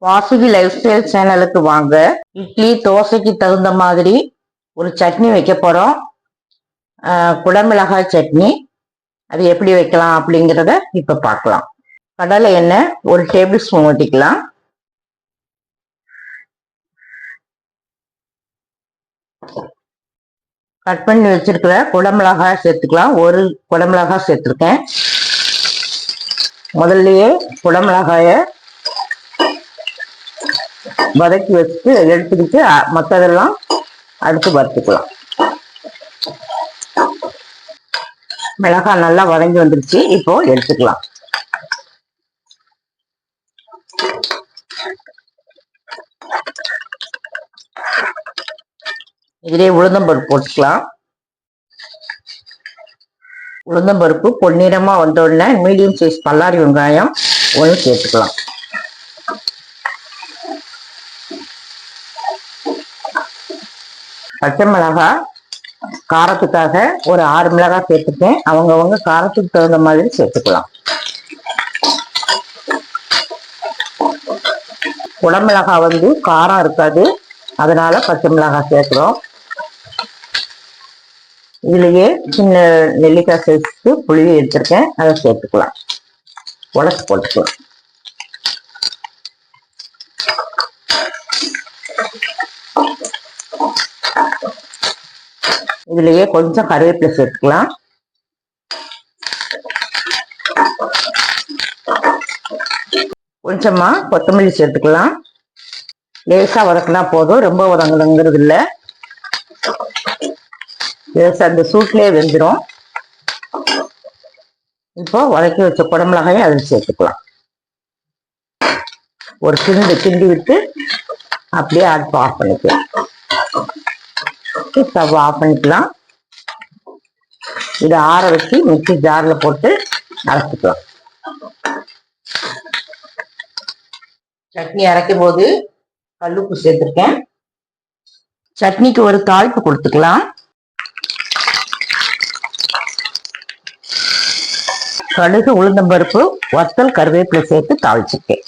Vasuki life style சேனலுக்கு வாங்க. இட்லி தோசைக்கு தகுந்த மாதிரி ஒரு சட்னி வைக்க போறோம். குடமிளகாய் சட்னி. அது எப்படி வைக்கலாம் அப்படிங்கிறத இப்ப பார்க்கலாம். கடலை எண்ணெய் 1 டேபிள் ஸ்பூன் ஊற்றிக்கலாம். கட் பண்ணி வச்சிருக்கிற குடமிளகாய் சேர்த்துக்கலாம். 1 குடமிளகாய் சேர்த்துருக்கேன். முதல்லயே குடமிளகாய வதக்கி வச்சுட்டு எடுத்துக்கிட்டு மற்றதெல்லாம் அடுத்து வறுத்துக்கலாம். மிளகாய் நல்லா வதங்கி வந்துருச்சு. இப்போ எடுத்துக்கலாம். இதிலே உளுந்தம்பருப்பு போட்டுக்கலாம். உளுந்தம்பருப்பு பொன்னிறமா வந்த உடனே மீடியம் சைஸ் பல்லாரி வெங்காயம் 1 சேர்த்துக்கலாம். பச்சை மிளகாய் காரத்துக்காக ஒரு 6 மிளகாய் சேர்த்துட்டேன். அவங்கவுங்க காரத்துக்கு தகுந்த மாதிரி சேர்த்துக்கலாம். குடமிளகாய் வந்து காரம் இருக்காது, அதனால பச்சை மிளகாய் சேர்க்கிறோம். இதுலயே சின்ன நெல்லிக்காய் சைஸ்க்கு புளி எடுத்திருக்கேன், அதை சேர்த்துக்கலாம். உடச்சு போட்டுக்கலாம். இதுலயே கொஞ்சம் கருவேப்பிலை சேர்த்துக்கலாம். கொஞ்சமா கொத்தமல்லி சேர்த்துக்கலாம். லேசா வதக்கினா போதும், ரொம்ப வதங்குங்கிறது இல்லை. லேசா அந்த சூட்லயே வெந்துடும். இப்போ வதக்கி வச்ச குடமிளகாயை அதில் சேர்த்துக்கலாம். ஒரு கிண்டி விட்டு அப்படியே அடுப்பு ஆஃப் பண்ணிக்கலாம். ஸ்டவ் ஆஃப் பண்ணிக்கலாம். இதை ஆற வச்சு மிக்ஸி ஜார்ல போட்டு அரைச்சிக்கலாம். சட்னி அரைக்கும் போது கல்லுப்பு சேர்த்துருக்கேன். சட்னிக்கு ஒரு தாளிப்பு கொடுத்துக்கலாம். கடுகு, உளுந்தம்பருப்பு, வத்தல், கருவேப்பிலை சேர்த்து தாளிச்சிருக்கேன்.